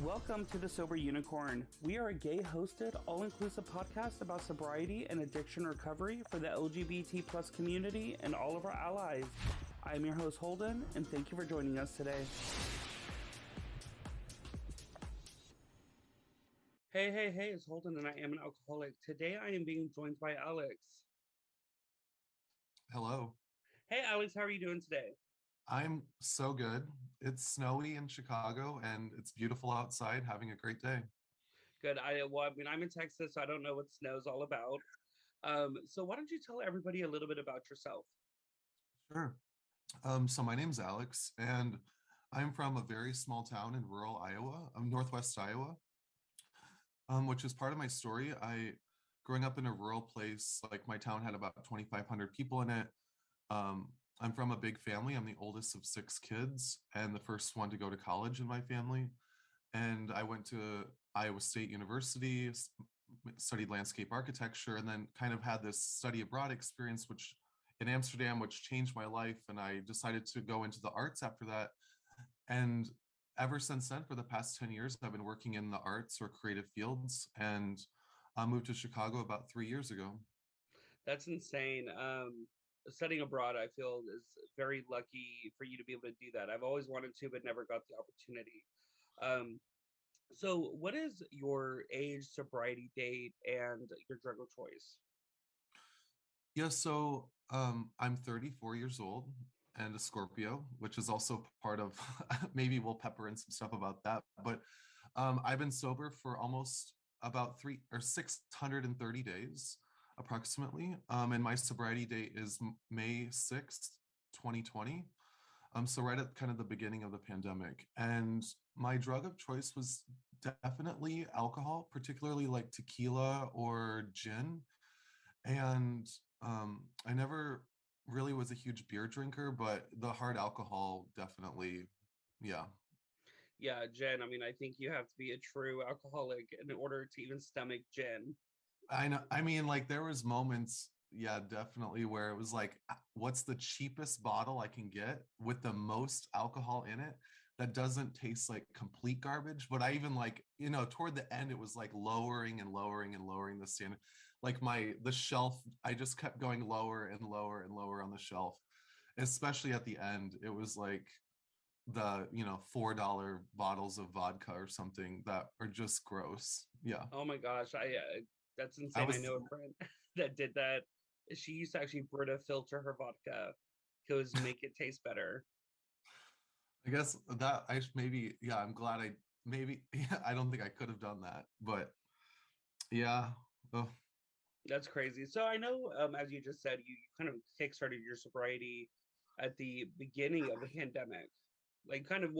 Welcome to the Sober Unicorn. We are a gay-hosted, all-inclusive podcast about sobriety and addiction recovery for the LGBT plus community and all of our allies. I am your host, Holden, and thank you for joining us today. Hey, it's Holden, and I am an alcoholic. Today, I am being joined by Alex. Hello. Hey, Alex, how are you doing today? I'm so good. It's snowy in Chicago and it's beautiful outside, having a great day. Good. I'm in Texas, so I don't know what snow's all about. So why don't you tell everybody a little bit about yourself? Sure. So my name's Alex, and I'm from a very small town in rural Iowa, northwest Iowa, which is part of my story. Growing up in a rural place, like my town had about 2,500 people in it. Um, I'm from a big family. I'm the oldest of 6 kids and the first one to go to college in my family. And I went to Iowa State University, studied landscape architecture, and then kind of had this study abroad experience, which in Amsterdam, which changed my life. And I decided to go into the arts after that. And ever since then, for the past 10 years, I've been working in the arts or creative fields. And I moved to Chicago about 3 years ago. That's insane. Studying abroad, I feel, is very lucky for you to be able to do that. I've always wanted to, but never got the opportunity. Um, so, what is your age, sobriety date, and your drug of choice? Yeah, so I'm 34 years old and a Scorpio, which is also part of maybe we'll pepper in some stuff about that. But I've been sober for almost about 630 days approximately. And my sobriety date is May 6th, 2020. So right at kind of the beginning of the pandemic. And my drug of choice was definitely alcohol, particularly like tequila or gin. And I never really was a huge beer drinker, but the hard alcohol definitely, yeah. Yeah, gin. I mean, I think you have to be a true alcoholic in order to even stomach gin. I know. I mean, like there was moments, yeah, definitely where it was like, what's the cheapest bottle I can get with the most alcohol in it that doesn't taste like complete garbage? But I even like, toward the end, it was like lowering and lowering and lowering the standard. Like the shelf, I just kept going lower and lower and lower on the shelf, especially at the end. It was like the, $4 bottles of vodka or something that are just gross. Yeah. Oh my gosh, I that's I insane. I was know a friend that did that. She used to actually Brita filter her vodka because make it taste better. I guess that maybe, yeah, I'm glad yeah, I don't think I could have done that, but yeah. Oh, That's crazy. So I know, as you just said, you kind of kickstarted your sobriety at the beginning of the pandemic, like kind of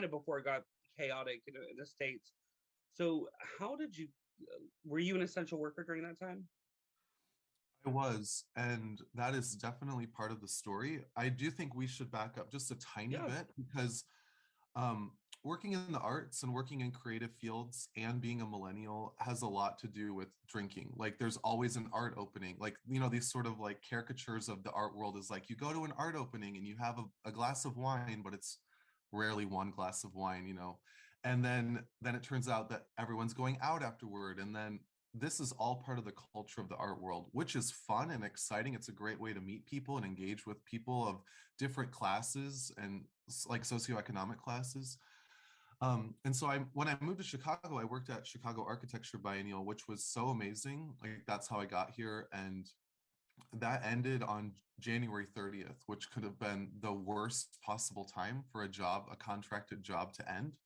before it got chaotic in the States. So how did you, were you an essential worker during that time? I was, and that is definitely part of the story. I do think we should back up just a tiny Yeah. bit because um, working in the arts and working in creative fields and being a millennial has a lot to do with drinking. Like there's always an art opening, like, these sort of like caricatures of the art world is like you go to an art opening and you have a glass of wine, but it's rarely one glass of wine, and then it turns out that everyone's going out afterward. And then this is all part of the culture of the art world, which is fun and exciting. It's a great way to meet people and engage with people of different classes and like socioeconomic classes. And so when I moved to Chicago, I worked at Chicago Architecture Biennial, which was so amazing. Like that's how I got here. And that ended on January 30th, which could have been the worst possible time for a contracted job to end.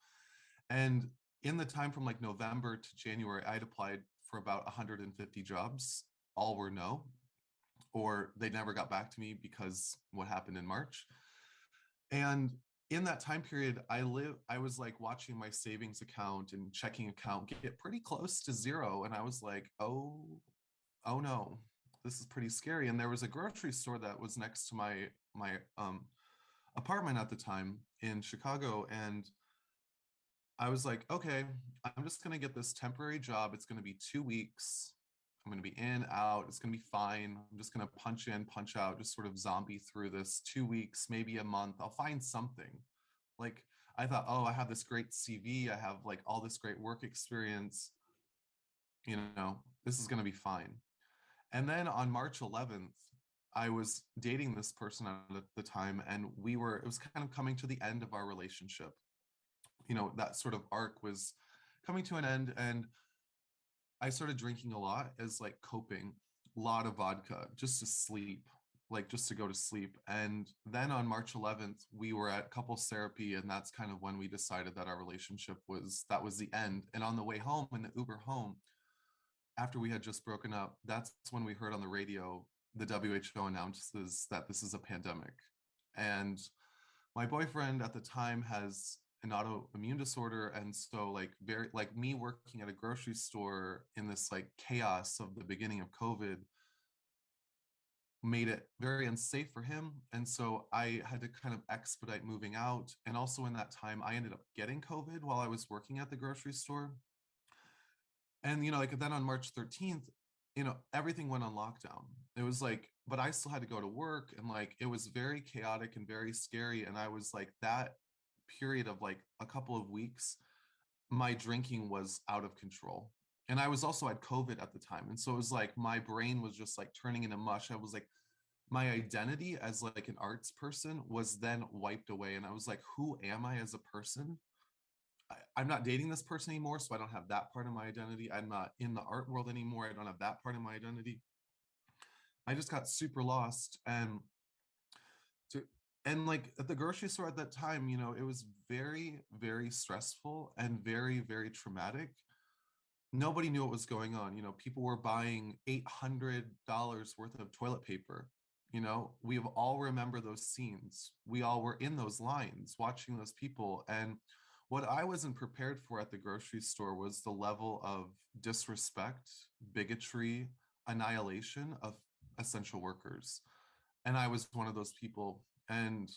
And in the time from like November to January, I'd applied for about 150 jobs. All were no, or they never got back to me because what happened in March. And in that time period, I was like watching my savings account and checking account get pretty close to zero. And I was like, oh no, this is pretty scary. And there was a grocery store that was next to my apartment at the time in Chicago. And I was like, okay, I'm just going to get this temporary job. It's going to be 2 weeks. I'm going to be in, out. It's going to be fine. I'm just going to punch in, punch out, just sort of zombie through this 2 weeks, maybe a month. I'll find something. Like, I thought, oh, I have this great CV, I have like all this great work experience, this is going to be fine. And then on March 11th, I was dating this person at the time, and it was kind of coming to the end of our relationship. That sort of arc was coming to an end, and I started drinking a lot as like coping, a lot of vodka just to sleep, like just to go to sleep. And then on March 11th, we were at couples therapy, and that's kind of when we decided that our relationship was the end. And on the way home, in the Uber home, after we had just broken up, that's when we heard on the radio the WHO announces that this is a pandemic. And my boyfriend at the time has an autoimmune disorder, and so like very like me working at a grocery store in this like chaos of the beginning of COVID made it very unsafe for him, and so I had to kind of expedite moving out. And also in that time I ended up getting COVID while I was working at the grocery store. And like then on March 13th, everything went on lockdown. It was like, but I still had to go to work, and like it was very chaotic and very scary. And I was like, that period of like a couple of weeks, my drinking was out of control. And I was also had COVID at the time. And so it was like my brain was just like turning into mush. I was like, my identity as like an arts person was then wiped away. And I was like, who am I as a person? I'm not dating this person anymore, so I don't have that part of my identity. I'm not in the art world anymore. I don't have that part of my identity. I just got super lost. To and like at the grocery store at that time, it was very, very stressful and very, very traumatic. Nobody knew what was going on. People were buying $800 worth of toilet paper. We all remember those scenes. We all were in those lines watching those people. And what I wasn't prepared for at the grocery store was the level of disrespect, bigotry, annihilation of essential workers. And I was one of those people. And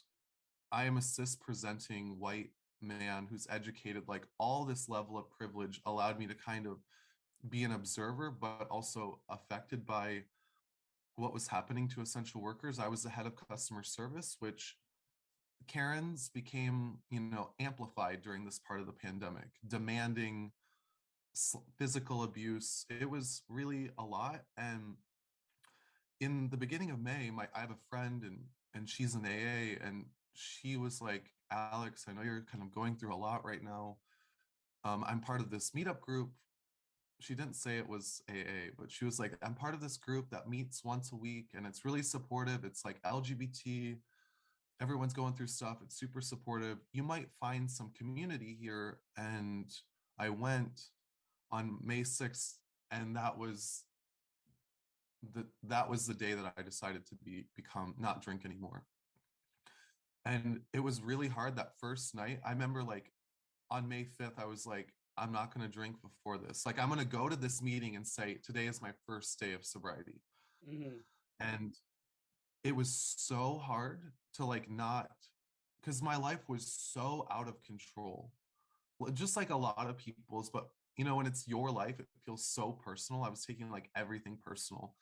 I am a cis presenting white man who's educated. Like all this level of privilege allowed me to kind of be an observer, but also affected by what was happening to essential workers. I was the head of customer service, which Karens became, amplified during this part of the pandemic, demanding physical abuse. It was really a lot. And in the beginning of May, I have a friend, and she's an AA, and she was like, Alex, I know you're kind of going through a lot right now. I'm part of this meetup group. She didn't say it was AA, but she was like, I'm part of this group that meets once a week, and it's really supportive. It's like LGBT, everyone's going through stuff. It's super supportive. You might find some community here. And I went on May 6th, and that was the day that I decided to become not drink anymore. And it was really hard that first night. I remember like on May 5th, I was like, I'm not going to drink before this. Like, I'm going to go to this meeting and say, today is my first day of sobriety. Mm-hmm. And it was so hard to like not, because my life was so out of control. Well, just like a lot of people's, but when it's your life, it feels so personal. I was taking like everything personal.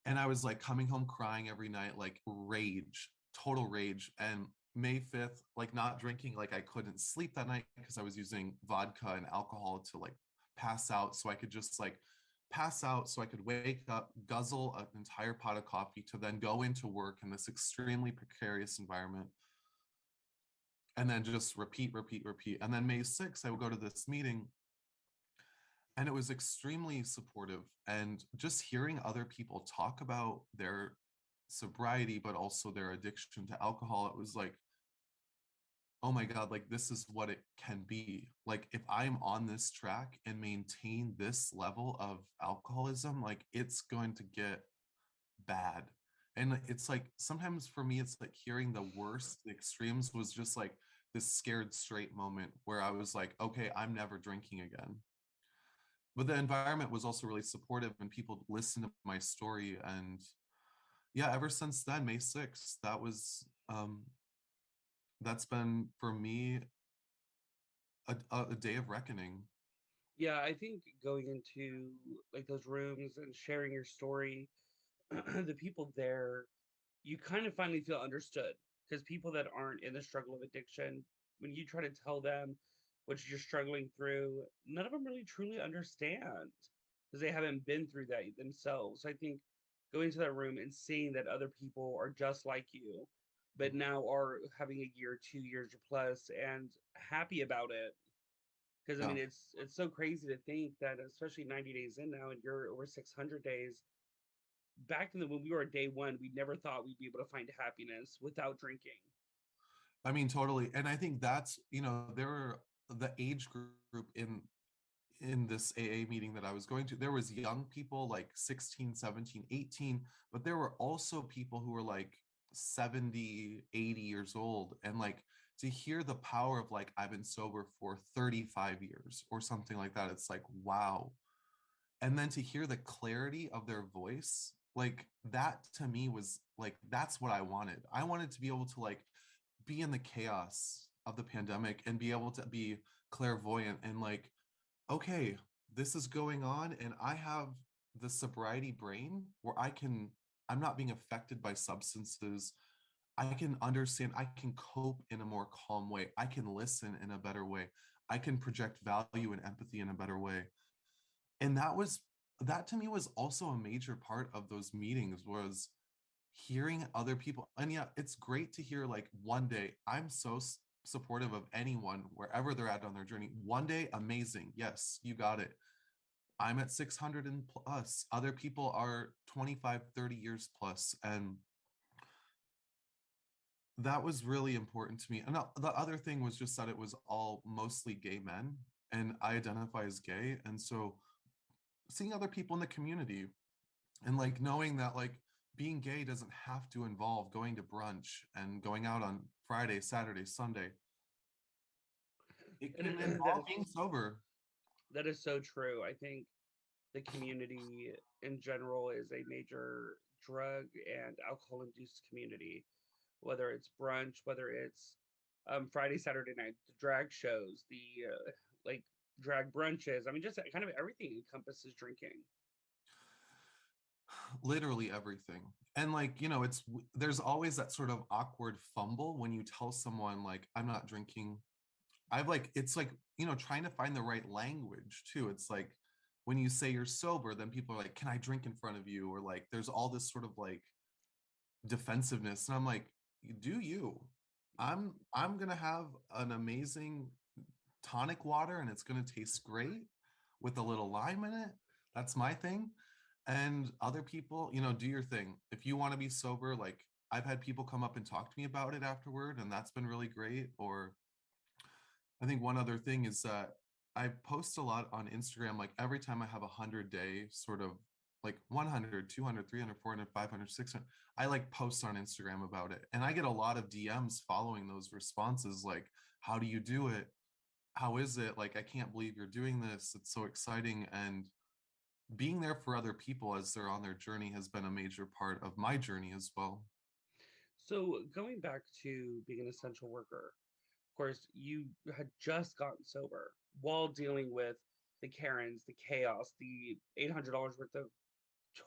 And I was like coming home crying every night, like rage, total rage. And May 5th, like not drinking, like I couldn't sleep that night because I was using vodka and alcohol to like pass out. So I could just like pass out so I could wake up, guzzle an entire pot of coffee to then go into work in this extremely precarious environment. And then just repeat, repeat, repeat. And then May 6th, I would go to this meeting, and it was extremely supportive. And just hearing other people talk about their sobriety, but also their addiction to alcohol, it was like, oh my God, like this is what it can be. Like if I'm on this track and maintain this level of alcoholism, like it's going to get bad. And it's like sometimes for me, it's like hearing the worst, the extremes was just like this scared straight moment where I was like, okay, I'm never drinking again. But the environment was also really supportive, and people listened to my story. And yeah, ever since then, May 6th, that's been for me a day of reckoning. Yeah, I think going into like those rooms and sharing your story, the people there, you kind of finally feel understood, because people that aren't in the struggle of addiction when you try to tell them what you're struggling through, none of them really truly understand because they haven't been through that themselves. So I think going to that room and seeing that other people are just like you, but now are having a year, 2 years or plus, and happy about it. Because I Yeah. mean, it's so crazy to think that, especially 90 days in now, and you're over 600 days. Back in the when we were at day one, we never thought we'd be able to find happiness without drinking. I mean, totally. And I think that's, there were the age group in this AA meeting that I was going to, there was young people like 16, 17, 18, but there were also people who were like 70, 80 years old. And like to hear the power of like, I've been sober for 35 years or something like that, it's like, wow. And then to hear the clarity of their voice, like that to me was like, that's what I wanted. I wanted to be able to like be in the chaos of the pandemic and be able to be clairvoyant and like, okay, this is going on and I have the sobriety brain where I'm not being affected by substances. I can understand, I can cope in a more calm way. I can listen in a better way. I can project value and empathy in a better way. And that to me was also a major part of those meetings was hearing other people. And yeah, it's great to hear like one day I'm so supportive of anyone wherever they're at on their journey. One day, amazing. Yes, you got it. I'm at 600 and plus. Other people are 25, 30 years plus. And that was really important to me. And the other thing was just that it was all mostly gay men. And I identify as gay. And so seeing other people in the community and like knowing that like being gay doesn't have to involve going to brunch and going out on Friday, Saturday, Sunday. It And can that involve is being sober. that is so true. I think the community in general is a major drug and alcohol induced community, whether it's brunch, whether it's Friday, Saturday night, the drag shows, the like drag brunches. I mean, just kind of everything encompasses drinking. Literally everything. And like, there's always that sort of awkward fumble when you tell someone like I'm not drinking. I've like it's like, trying to find the right language too. It's like when you say you're sober, then people are like, can I drink in front of you? Or like there's all this sort of like defensiveness. And I'm like, do you? I'm gonna have an amazing tonic water and it's gonna taste great with a little lime in it. That's my thing. And other people, do your thing. If you want to be sober, like I've had people come up and talk to me about it afterward, and that's been really great. Or I think one other thing is that I post a lot on Instagram, like every time I have 100-day sort of like 100, 200, 300, 400, 500, 600, I like post on Instagram about it. And I get a lot of DMs following those responses like, how do you do it? How is it? Like, I can't believe you're doing this. It's so exciting. And being there for other people as they're on their journey has been a major part of my journey as well. So going back to being an essential worker, of course, you had just gotten sober while dealing with the Karens, the chaos, the $800 worth of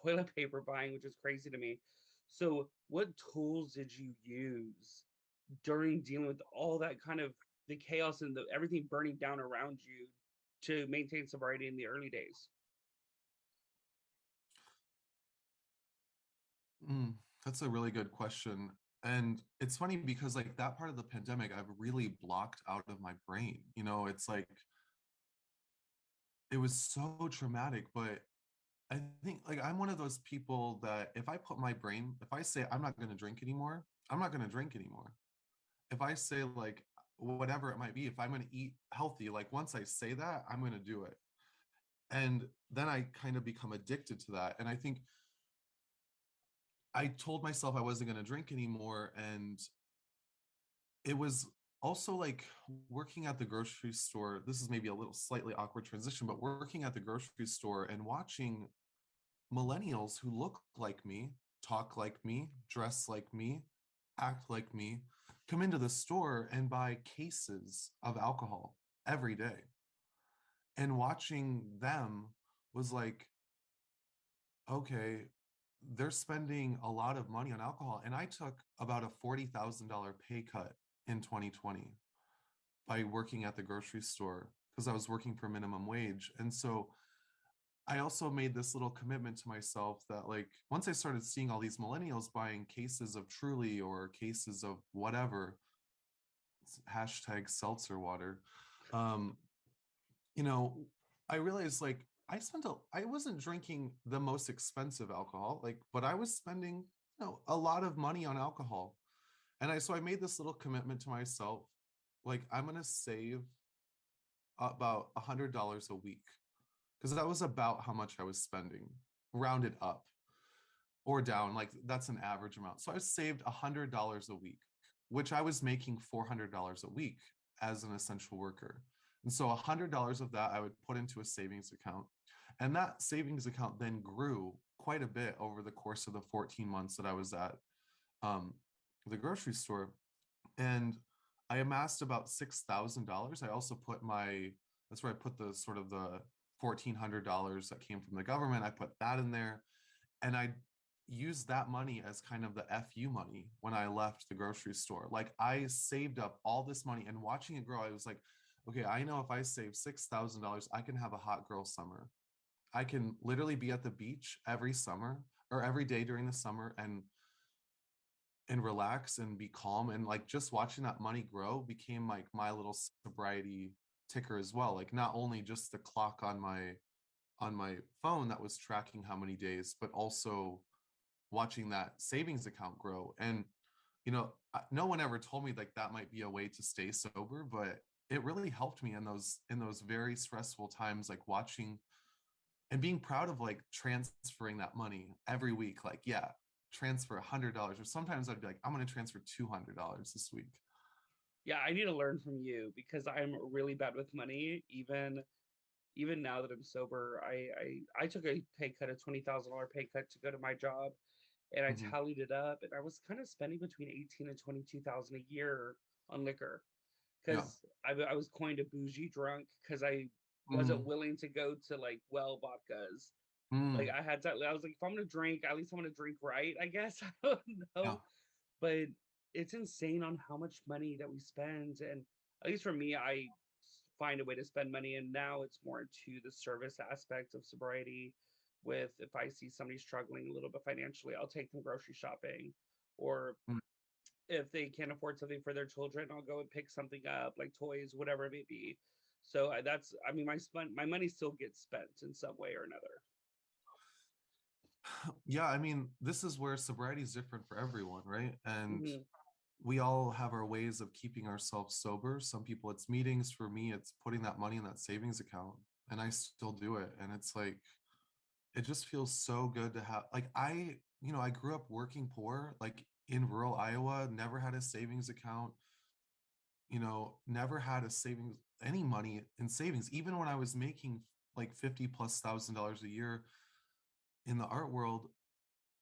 toilet paper buying, which is crazy to me. So, what tools did you use during dealing with all that kind of the chaos and the everything burning down around you to maintain sobriety in the early days? Mm, that's a really good question. And it's funny because like that part of the pandemic, I've really blocked out of my brain. It's like it was so traumatic, but I think like I'm one of those people that if I say I'm not going to drink anymore, I'm not going to drink anymore. If I say like whatever it might be, if I'm going to eat healthy, like once I say that, I'm going to do it. And then I kind of become addicted to that. And I think I told myself I wasn't going to drink anymore. And it was also like working at the grocery store. This is maybe a little slightly awkward transition, but working at the grocery store and watching millennials who look like me, talk like me, dress like me, act like me, come into the store and buy cases of alcohol every day. And watching them was like, okay, they're spending a lot of money on alcohol. And I took about a $40,000 pay cut in 2020. by working at the grocery store because I was working for minimum wage. And so I also made this little commitment to myself that, like, once I started seeing all these millennials buying cases of Truly or cases of whatever, hashtag seltzer water, um, you know, I realized, like, I wasn't drinking the most expensive alcohol, like, but I was spending, a lot of money on alcohol. And so I made this little commitment to myself, like, I'm gonna save about $100 a week because that was about how much I was spending, rounded up or down. Like, that's an average amount. So I saved $100 a week, which I was making $400 a week as an essential worker. And so $100 of that I would put into a savings account. And that savings account then grew quite a bit over the course of the 14 months that I was at um, the grocery store. And I amassed about $6,000. I also put that's where I put the sort of the $1,400 that came from the government. I put that in there, and I used that money as kind of the FU money when I left the grocery store. Like, I saved up all this money, and watching it grow, I was like, okay, I know if I save $6,000, I can have a hot girl summer. I can literally be at the beach every summer or every day during the summer and relax and be calm. And like, just watching that money grow became like my little sobriety ticker as well. Like, not only just the clock on my phone that was tracking how many days, but also watching that savings account grow. And no one ever told me like that might be a way to stay sober, but it really helped me in those very stressful times, like watching and being proud of like transferring that money every week. Like, yeah, transfer $100, or sometimes I'd be like, I'm going to transfer $200 this week. Yeah, I need to learn from you because I'm really bad with money. Even now that I'm sober, I took a pay cut, a $20,000 pay cut to go to my job, and I Hmm. tallied it up, and I was kind of spending between 18 and 22,000 a year on liquor Yeah. because I was coined a bougie drunk because I wasn't Mm, willing to go to like well vodkas. Like mm, I had to, I was like, if I'm gonna drink, at least I'm gonna drink right, I guess. I don't yeah. know, but it's insane on how much money that we spend, and at least for me, I find a way to spend money, and now it's more into the service aspect of sobriety. With if I see somebody struggling a little bit financially, I'll take them grocery shopping, or Mm. if they can't afford something for their children, I'll go and pick something up, like toys, whatever it may be. So that's, I mean, my money still gets spent in some way or another. Yeah, I mean, this is where sobriety is different for everyone, right? And Hmm. we all have our ways of keeping ourselves sober. Some people it's meetings. For me, it's putting that money in that savings account, and I still do it. And it's like, it just feels so good to have, like, I grew up working poor, like in rural Iowa, never had a savings account, never had a savings, any money in savings, even when I was making like 50 plus $1,000 a year in the art world.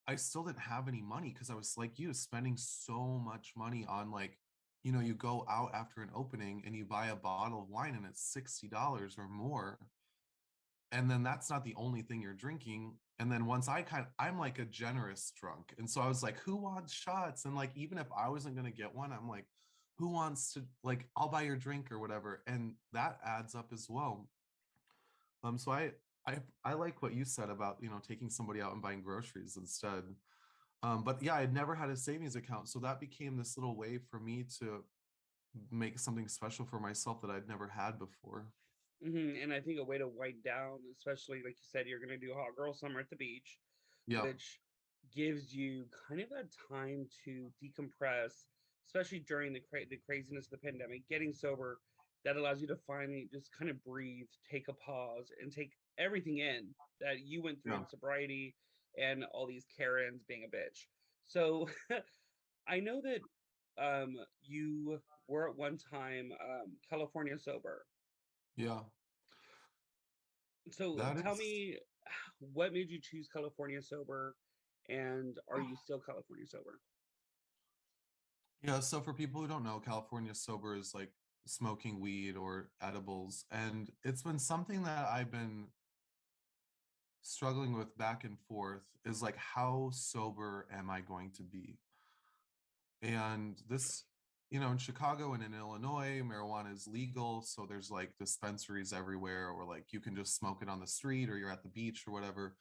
I still didn't have any money because I was like you, spending so much money on, like, you go out after an opening and you buy a bottle of wine and it's $60 or more. And then that's not the only thing you're drinking. And then once I'm like a generous drunk. And so I was like, who wants shots? And like, even if I wasn't going to get one, I'm like, who wants to, like, I'll buy your drink or whatever. And that adds up as well. So I like what you said about, taking somebody out and buying groceries instead. But yeah, I'd never had a savings account. So that became this little way for me to make something special for myself that I'd never had before. And I think a way to wind down, especially like you said, you're gonna do hot girl summer at the beach, Yeah. which gives you kind of that time to decompress, especially during the craziness of the pandemic. Getting sober, that allows you to finally just kind of breathe, take a pause, and take everything in that you went through Yeah. in sobriety and all these Karens being a bitch. So I know that you were at one time California sober. Yeah. So That tell is, me, what made you choose California sober, and are you still California sober? yeah. So for people who don't know, California sober is like smoking weed or edibles. And it's been something that I've been struggling with back and forth, is like, how sober am I going to be? And this in Chicago and in Illinois, marijuana is legal. So there's like dispensaries everywhere, or like you can just smoke it on the street or you're at the beach or whatever.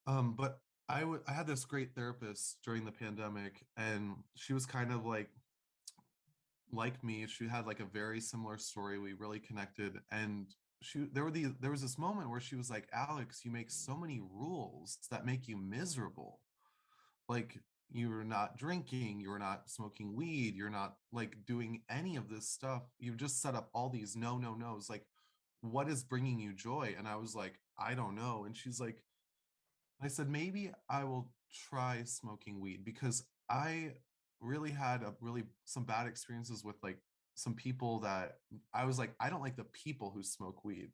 But I had this great therapist during the pandemic, and she was kind of like me. She had like a very similar story. We really connected, and there was this moment where she was like, Alex, you make so many rules that make you miserable. Like, you're not drinking, you're not smoking weed, you're not like doing any of this stuff. You've just set up all these no no's. Like, what is bringing you joy? And I was like, I don't know. And she's like, I said, maybe I will try smoking weed, because I really had a really some bad experiences with like some people that I was like, I don't like the people who smoke weed.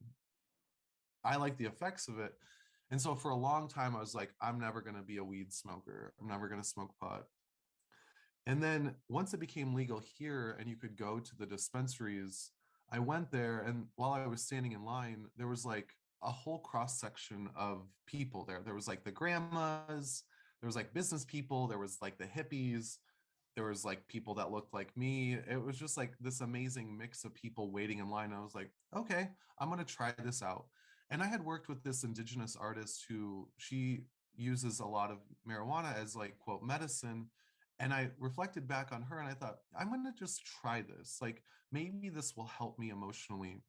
I like the effects of it. And so for a long time, I was like, I'm never going to be a weed smoker. I'm never going to smoke pot. And then once it became legal here and you could go to the dispensaries, I went there. And while I was standing in line, there was like a whole cross section of people there. There was like the grandmas, there was like business people, there was like the hippies, there was like people that looked like me. It was just like this amazing mix of people waiting in line. I was like, okay, I'm going to try this out. And I had worked with this indigenous artist who she uses a lot of marijuana as like quote medicine, and I reflected back on her and I thought, I'm going to just try this. Like, maybe this will help me emotionally.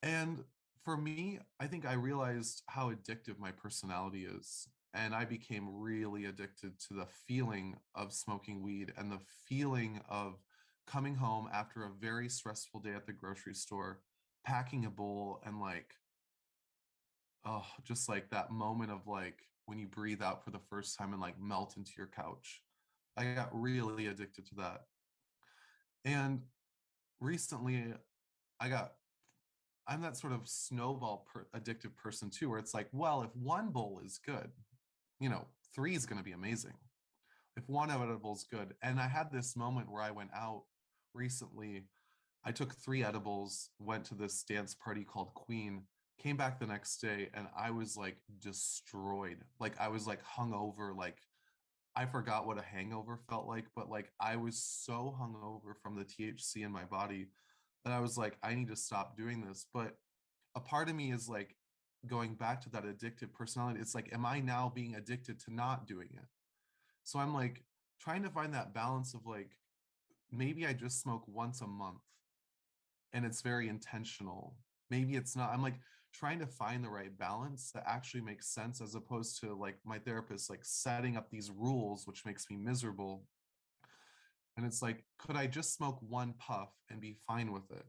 And for me, I think I realized how addictive my personality is. And I became really addicted to the feeling of smoking weed and the feeling of coming home after a very stressful day at the grocery store, packing a bowl, and like, oh, just like that moment of like when you breathe out for the first time and like melt into your couch. I got really addicted to that. And recently, I got I'm that sort of addictive person too, where it's like, well, if one bowl is good, you know, three is going to be amazing. If one edible is good. And I had this moment where I went out recently. I took three edibles, went to this dance party called Queen, came back the next day, and I was like destroyed. Like, I was like hungover. Like, I forgot what a hangover felt like, but like I was so hungover from the THC in my body that I was like, I need to stop doing this. But a part of me is like going back to that addictive personality. It's like, am I now being addicted to not doing it? So I'm like trying to find that balance of like, maybe I just smoke once a month and it's very intentional. Maybe it's not. I'm like trying to find the right balance that actually makes sense, as opposed to like my therapist like setting up these rules which makes me miserable. And it's like, could I just smoke one puff and be fine with it,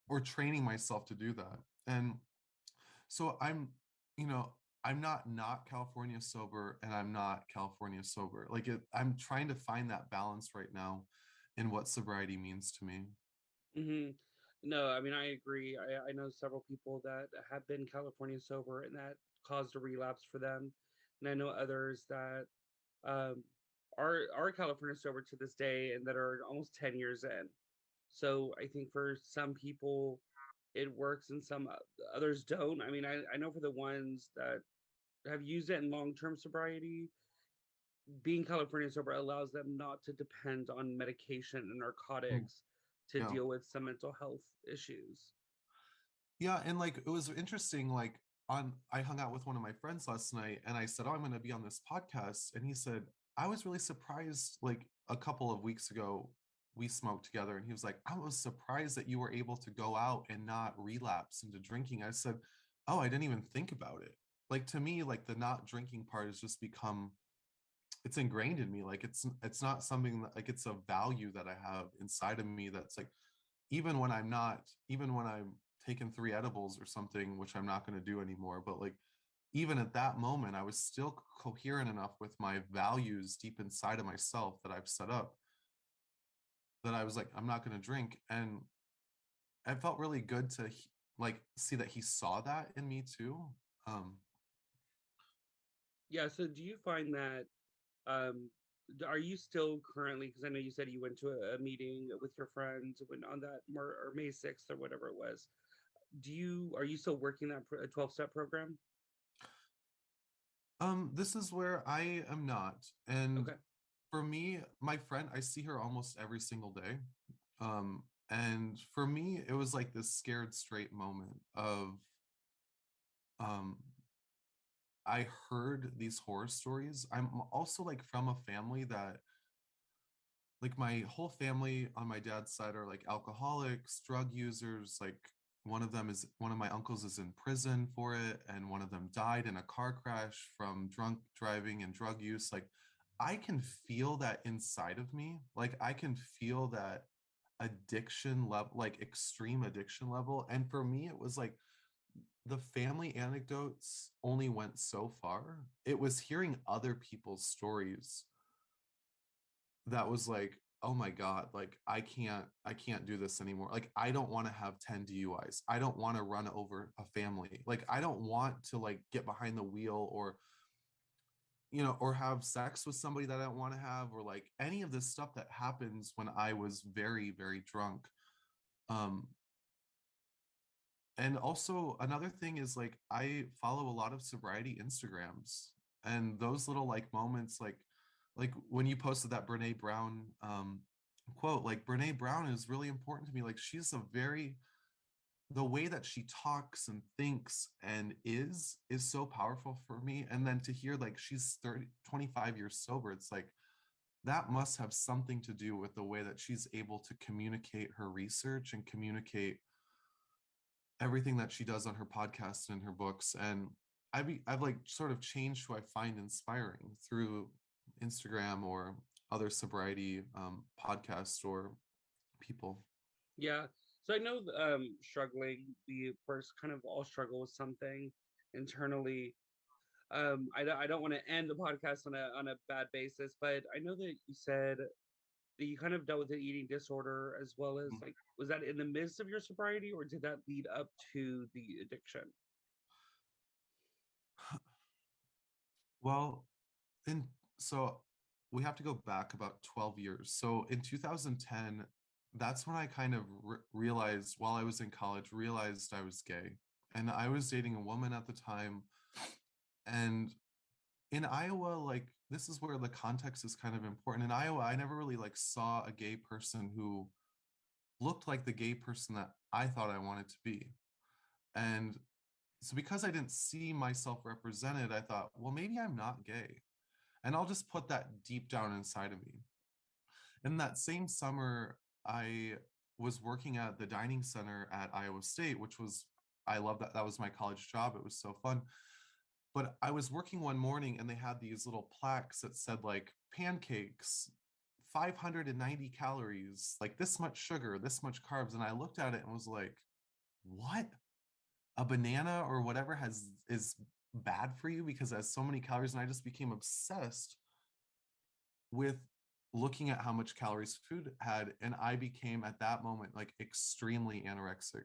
or training myself to do that? And so you know I'm not California sober, and I'm not California sober. Like, I'm trying to find that balance right now in what sobriety means to me. Hmm. No, I mean, I agree. I know several people that have been California sober and that caused a relapse for them. And I know others that um, are California sober to this day and that are almost 10 years in. So I think for some people it works and some others don't. I mean, I know for the ones that have used it in long-term sobriety, being California sober allows them not to depend on medication and Mm, narcotics to yeah. deal with some mental health issues. Yeah, and like it was interesting. Like, I hung out with one of my friends last night, and I said, "Oh, I'm going to be on this podcast," and he said, "I was really surprised. Like a couple of weeks ago, we smoked together, and he was like, I was surprised that you were able to go out and not relapse into drinking." I said, "Oh, I didn't even think about it. Like, to me, like the not drinking part has just become, it's ingrained in me. Like, it's not something that, like, it's a value that I have inside of me that's like, even when I'm taking three edibles or something, which I'm not going to do anymore, but like even at that moment, I was still coherent enough with my values deep inside of myself that I've set up, that I was like, I'm not going to drink. And it felt really good to like see that he saw that in me too. um Yeah, so do you find that um are you still currently, because I know you said you went to a meeting with your friends when on that or May 6th or whatever it was. Are you still working that 12-step program? this is where I am not. And Okay. For me, my friend, I see her almost every single day. Um, and for me, it was like this scared straight moment of um I heard these horror stories. I'm also like from a family that, like, my whole family on my dad's side are like alcoholics, drug users. Like, one of my uncles is in prison for it, and one of them died in a car crash from drunk driving and drug use. Like, I can feel that inside of me. Like, I can feel that addiction level, like extreme addiction level. And for me, it was like the family anecdotes only went so far. It was hearing other people's stories that was like, oh my god, like I can't do this anymore. Like, I don't want to have 10 DUIs. I don't want to run over a family. Like, I don't want to like get behind the wheel, or or have sex with somebody that I don't want to have, or like any of this stuff that happens when I was very, very drunk. um and also another thing is, like, I follow a lot of sobriety Instagrams, and those little like moments, like when you posted that Brene Brown quote, like, Brene Brown is really important to me. Like, she's a very, the way that she talks and thinks and is so powerful for me. And then to hear like she's 25 years sober, it's like that must have something to do with the way that she's able to communicate her research and communicate everything that she does on her podcast and her books. And I've like sort of changed who I find inspiring through Instagram or other sobriety podcasts or people. Yeah. So I know struggling, we of course kind of all struggle with something internally. I don't want to end the podcast on a bad basis, but I know that you said that you kind of dealt with an eating disorder as well as like, was that in the midst of your sobriety or did that lead up to the addiction? Well, in so we have to go back about 12 years. So in 2010, that's when I kind of realized, while I was in college, realized I was gay. And I was dating a woman at the time. And in Iowa, like, this is where the context is kind of important. In Iowa, I never really like saw a gay person who looked like the gay person that I thought I wanted to be. And so because I didn't see myself represented, I thought, well, maybe I'm not gay. And I'll just put that deep down inside of me. And that same summer, I was working at the dining center at Iowa State, which was, I love that. That was my college job. It was so fun. But I was working one morning and they had these little plaques that said, like, pancakes, 590 calories, like this much sugar, this much carbs. And I looked at it and was like, what? A banana or whatever is bad for you because it has so many calories. And I just became obsessed with looking at how much calories food had. And I became at that moment like extremely anorexic.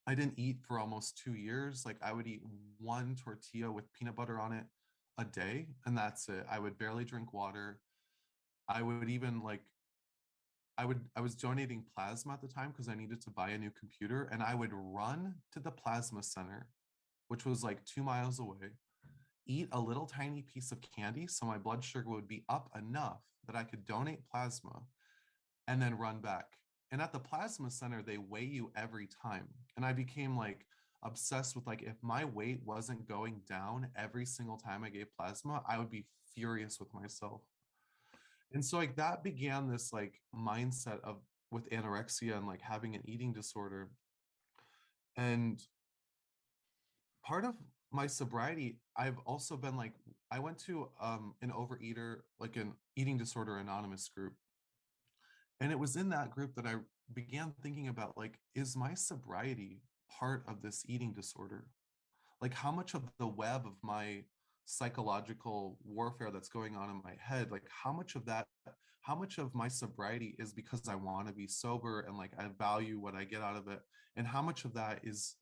I didn't eat for almost 2 years. Like, I would eat one tortilla with peanut butter on it a day, and that's it. I would barely drink water. I would even like, I was donating plasma at the time because I needed to buy a new computer, and I would run to the plasma center, which was like 2 miles away, eat a little tiny piece of candy so my blood sugar would be up enough that I could donate plasma, and then run back. And at the plasma center, they weigh you every time. And I became like obsessed with, like, if my weight wasn't going down every single time I gave plasma, I would be furious with myself. And so like that began this like mindset of with anorexia and like having an eating disorder. And part of my sobriety, I've also been like, I went to an overeater, like an eating disorder anonymous group. And it was in that group that I began thinking about, like, is my sobriety part of this eating disorder? Like, how much of the web of my psychological warfare that's going on in my head, like, how much of my sobriety is because I want to be sober and like I value what I get out of it? And how much of that is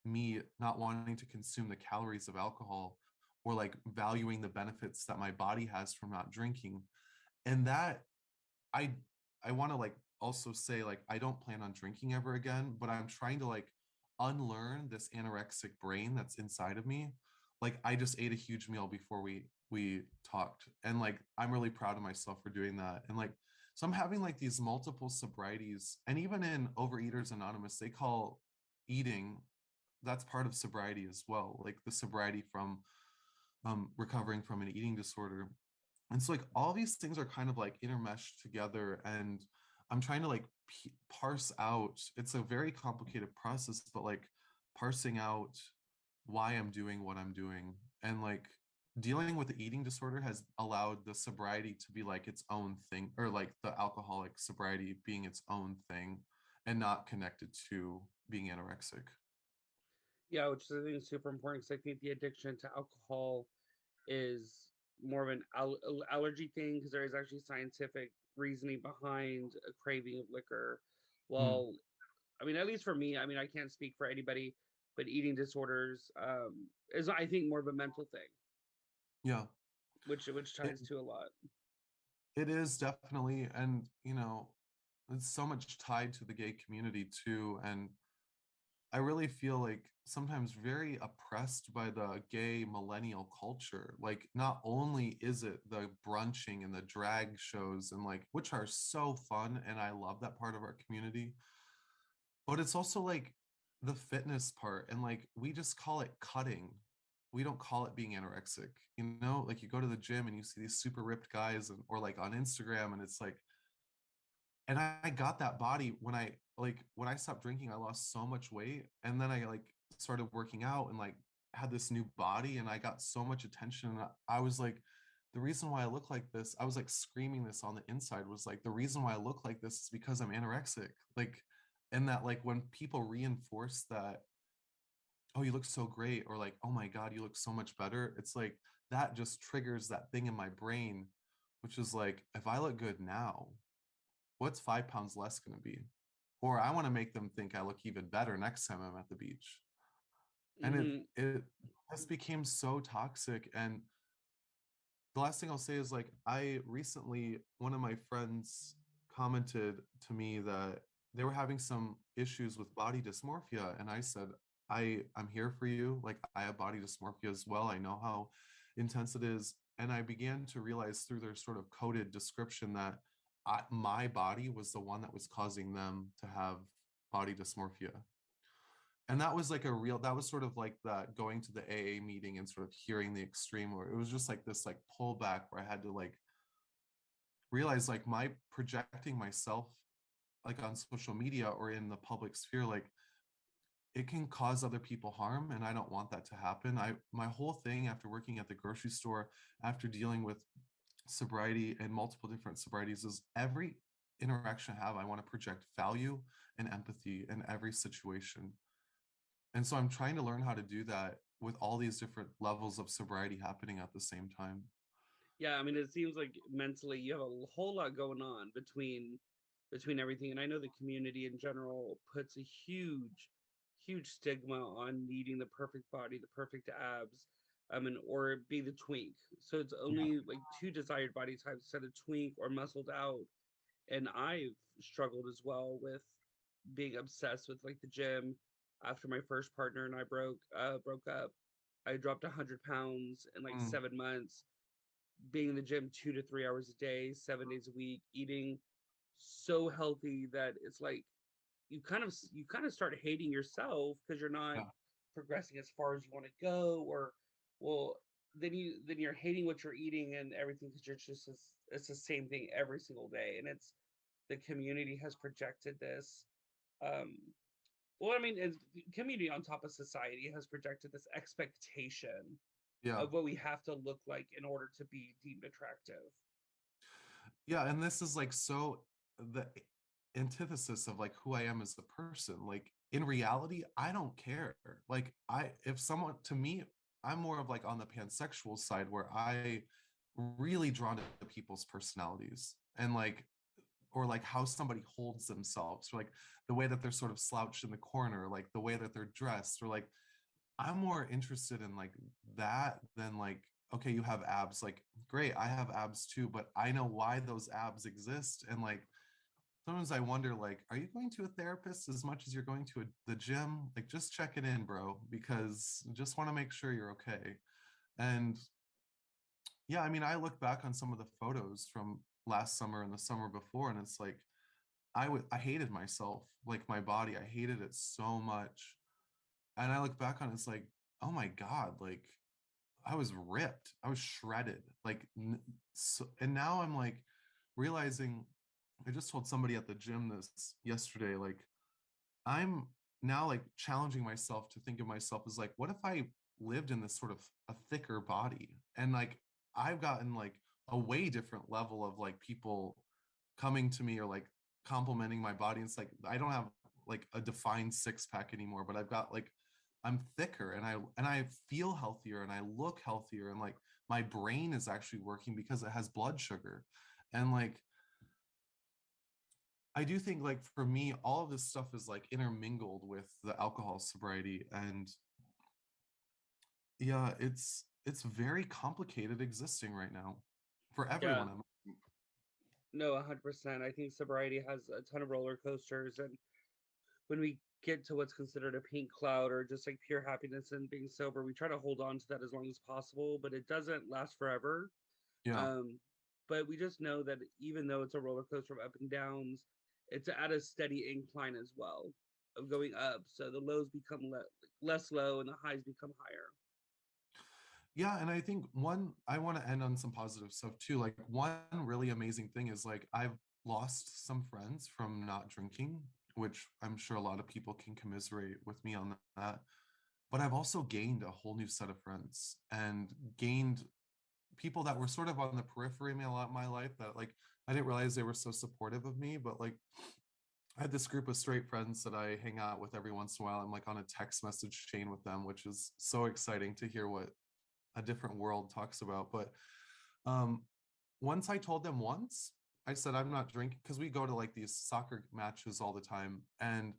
me not wanting to consume the calories of alcohol, or like valuing the benefits that my body has from not drinking? And that I I want to like also say, like, I don't plan on drinking ever again, but I'm trying to like unlearn this anorexic brain that's inside of me. like I just ate a huge meal before we talked, and like I'm really proud of myself for doing that. And like so I'm having like these multiple sobrieties, and even in Overeaters Anonymous they call eating, that's part of sobriety as well, like the sobriety from recovering from an eating disorder. And so like all these things are kind of like intermeshed together, and I'm trying to like parse out, it's a very complicated process, but like parsing out why I'm doing what I'm doing. And like dealing with the eating disorder has allowed the sobriety to be like its own thing, or like the alcoholic sobriety being its own thing and not connected to being anorexic. Yeah, which is, I think, super important because I think the addiction to alcohol is more of an allergy thing because there is actually scientific reasoning behind a craving of liquor. Mm, Well, I mean, at least for me, I mean, I can't speak for anybody, but eating disorders is, I think, more of a mental thing, yeah, which it, ties to a lot. it is definitely. And you know, it's so much tied to the gay community too. And I really feel like sometimes very oppressed by the gay millennial culture. Like, not only is it the brunching and the drag shows, and like, which are so fun, and I love that part of our community, but it's also like the fitness part. And like, we just call it cutting. We don't call it being anorexic. You know, like you go to the gym and you see these super ripped guys, and, or like on Instagram, and it's like, and I got that body when I stopped drinking. I lost so much weight, and then I like started working out and like had this new body, and I got so much attention. And I was like, the reason why I look like this, I was like screaming this on the inside, was like, the reason why I look like this is because I'm anorexic. Like, and that like when people reinforce that, oh, you look so great, or like, oh my God, you look so much better, it's like that just triggers that thing in my brain, which is like, if I look good now, what's 5 pounds less going to be? Or I want to make them think I look even better next time I'm at the beach. And Hmm. it just became so toxic. And the last thing I'll say is like, I recently, one of my friends commented to me that they were having some issues with body dysmorphia. And I said, I'm here for you. Like, I have body dysmorphia as well. I know how intense it is. And I began to realize through their sort of coded description that my body was the one that was causing them to have body dysmorphia. And that was like that was sort of like that, going to the AA meeting and sort of hearing the extreme, where it was just like this like pullback where I had to like realize like my projecting myself like on social media or in the public sphere, like it can cause other people harm, and I don't want that to happen. My whole thing after working at the grocery store, after dealing with sobriety and multiple different sobrieties, is every interaction I have, I want to project value and empathy in every situation. And so I'm trying to learn how to do that with all these different levels of sobriety happening at the same time. Yeah, I mean, it seems like mentally you have a whole lot going on between everything, and I know the community in general puts a huge stigma on needing the perfect body, the perfect abs, and or be the twink. So it's Yeah. only like two desired body types: instead of twink or muscled out. And I've struggled as well with being obsessed with like the gym. After my first partner and I broke up, I dropped 100 pounds in like Mm, 7 months, being in the gym 2 to 3 hours a day, 7 days a week, eating so healthy that it's like you kind of start hating yourself because you're not yeah. progressing as far as you want to go, or well, then you're hating what you're eating and everything because you're just it's the same thing every single day, and it's the community has projected this. Um, well, I mean, it's, community on top of society has projected this expectation Yeah. of what we have to look like in order to be deemed attractive. Yeah. And this is like so the antithesis of like who I am as a person. Like in reality, I don't care. Like if someone, to me, I'm more of like on the pansexual side, where I really drawn to people's personalities, and like, or like how somebody holds themselves, or like the way that they're sort of slouched in the corner, like the way that they're dressed, or like I'm more interested in like that than like, okay, you have abs, like great, I have abs too, but I know why those abs exist. And like sometimes I wonder, like, are you going to a therapist as much as you're going to the gym? Like, just check it in, bro, because just want to make sure you're okay. And yeah, I mean, I look back on some of the photos from last summer and the summer before, and it's like I hated myself, like my body. I hated it so much. And I look back on it, it's like, oh my God, like I was ripped. I was shredded. Like so, and now I'm like realizing I just told somebody at the gym this yesterday, like I'm now like challenging myself to think of myself as like, what if I lived in this sort of a thicker body? And like I've gotten like a way different level of like people coming to me or like complimenting my body. It's like I don't have like a defined six pack anymore, but I've got like I'm thicker and I feel healthier and I look healthier and like my brain is actually working because it has blood sugar. And like I do think like for me, all of this stuff is like intermingled with the alcohol sobriety. And yeah, it's very complicated existing right now for Yeah, everyone. no, 100%. I think sobriety has a ton of roller coasters, and when we get to what's considered a pink cloud or just like pure happiness and being sober, we try to hold on to that as long as possible, but it doesn't last forever. Yeah. Um, but we just know that even though it's a roller coaster of up and downs, it's at a steady incline as well of going up. So the lows become less low and the highs become higher. Yeah, and I think one I want to end on some positive stuff too. Like one really amazing thing is like I've lost some friends from not drinking, which I'm sure a lot of people can commiserate with me on that. But I've also gained a whole new set of friends and gained people that were sort of on the periphery of my life that like I didn't realize they were so supportive of me. But like I had this group of straight friends that I hang out with every once in a while. I'm like on a text message chain with them, which is so exciting to hear what a different world talks about. But um, once I told them once, I said, I'm not drinking because we go to like these soccer matches all the time. And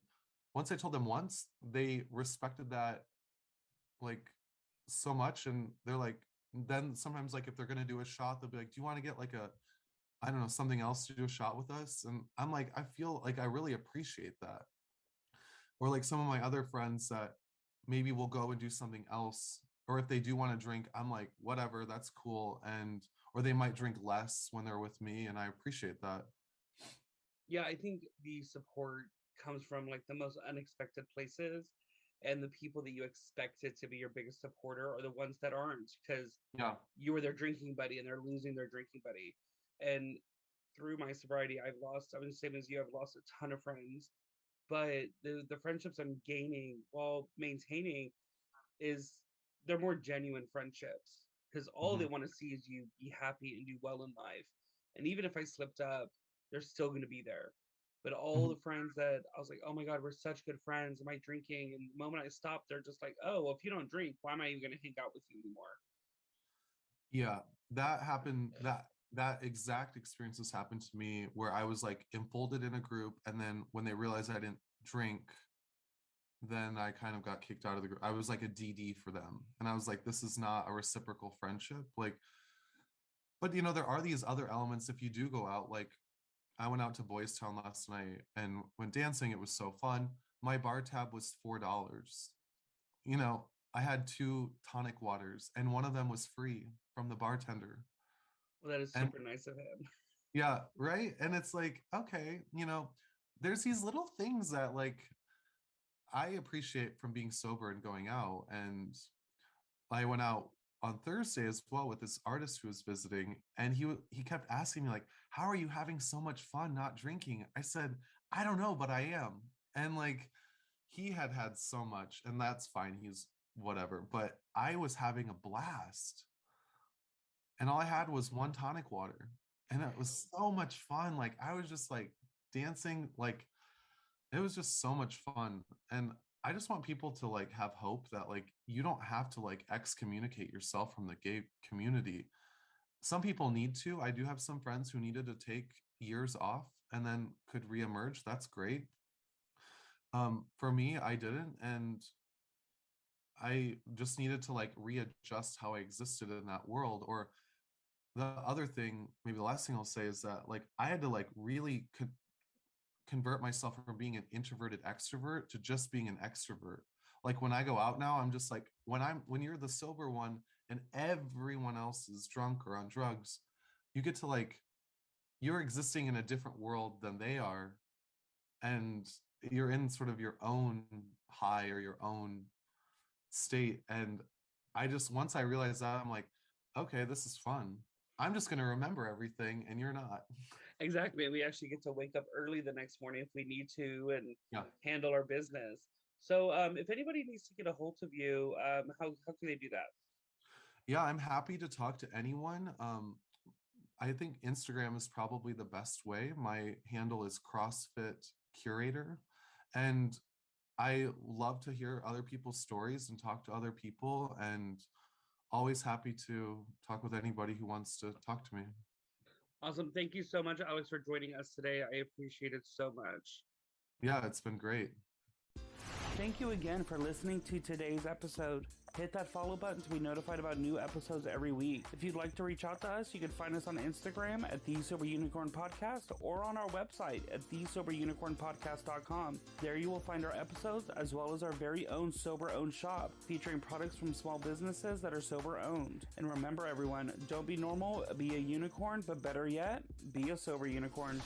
once I told them once, they respected that like so much. And they're like, then sometimes like if they're going to do a shot, they'll be like, do you want to get like a, I don't know, something else to do a shot with us? And I'm like, I feel like I really appreciate that. Or like some of my other friends that maybe will go and do something else, or if they do want to drink, I'm like whatever, that's cool. And or they might drink less when they're with me, and I appreciate that. Yeah, I think the support comes from like the most unexpected places, and the people that you expected to be your biggest supporter are the ones that aren't, because Yeah. you were their drinking buddy and they're losing their drinking buddy. And through my sobriety, I'm the same as you, I've lost a ton of friends, but the friendships I'm gaining while maintaining is they're more genuine friendships, because all Hmm. they want to see is you be happy and do well in life. And even if I slipped up, they're still going to be there. But all Hmm. the friends that I was like, oh my God, we're such good friends. Am I drinking? And the moment I stopped, they're just like, oh, well, if you don't drink, why am I even going to hang out with you anymore? Yeah, that happened. That exact experience has happened to me where I was like enfolded in a group, and then when they realized I didn't drink, then I kind of got kicked out of the group. I was like a DD for them, and I was like, this is not a reciprocal friendship. Like, but you know, there are these other elements if you do go out. Like, I went out to Boys Town last night and went dancing. It was so fun. My bar tab was $4. You know, I had two tonic waters, and one of them was free from the bartender. Well, that is And super nice of him. yeah, right. And it's like, okay, you know, there's these little things that like I appreciate from being sober and going out. And I went out on Thursday as well with this artist who was visiting, and he kept asking me like, "How are you having so much fun not drinking?" I said, "I don't know, but I am." And like he had had so much, and that's fine. He's whatever, but I was having a blast, and all I had was one tonic water, and it was so much fun. Like I was just like dancing, like it was just so much fun. And I just want people to like have hope that like you don't have to like excommunicate yourself from the gay community. Some people need to. I do have some friends who needed to take years off and then could reemerge. That's great. For me, I didn't, and I just needed to like readjust how I existed in that world. Or the other thing, maybe the last thing I'll say is that like I had to like really convert myself from being an introverted extrovert to just being an extrovert. Like when I go out now, I'm just like, when you're the sober one and everyone else is drunk or on drugs, you get to like, you're existing in a different world than they are, and you're in sort of your own high or your own state. And I just, once I realized that, I'm like, okay, this is fun. I'm just going to remember everything and you're not. Exactly. We actually get to wake up early the next morning if we need to and Yeah. handle our business. So if anybody needs to get a hold of you, how can they do that? Yeah, I'm happy to talk to anyone. I think Instagram is probably the best way. My handle is CrossFit Curator. And I love to hear other people's stories and talk to other people, and always happy to talk with anybody who wants to talk to me. Awesome. Thank you so much, Alex, for joining us today. I appreciate it so much. Yeah, it's been great. Thank you again for listening to today's episode. Hit that follow button to be notified about new episodes every week. If you'd like to reach out to us, you can find us on Instagram at The Sober Unicorn Podcast or on our website at thesoberunicornpodcast.com. There you will find our episodes as well as our very own sober-owned shop featuring products from small businesses that are sober-owned. And remember everyone, don't be normal, be a unicorn, but better yet, be a sober unicorn.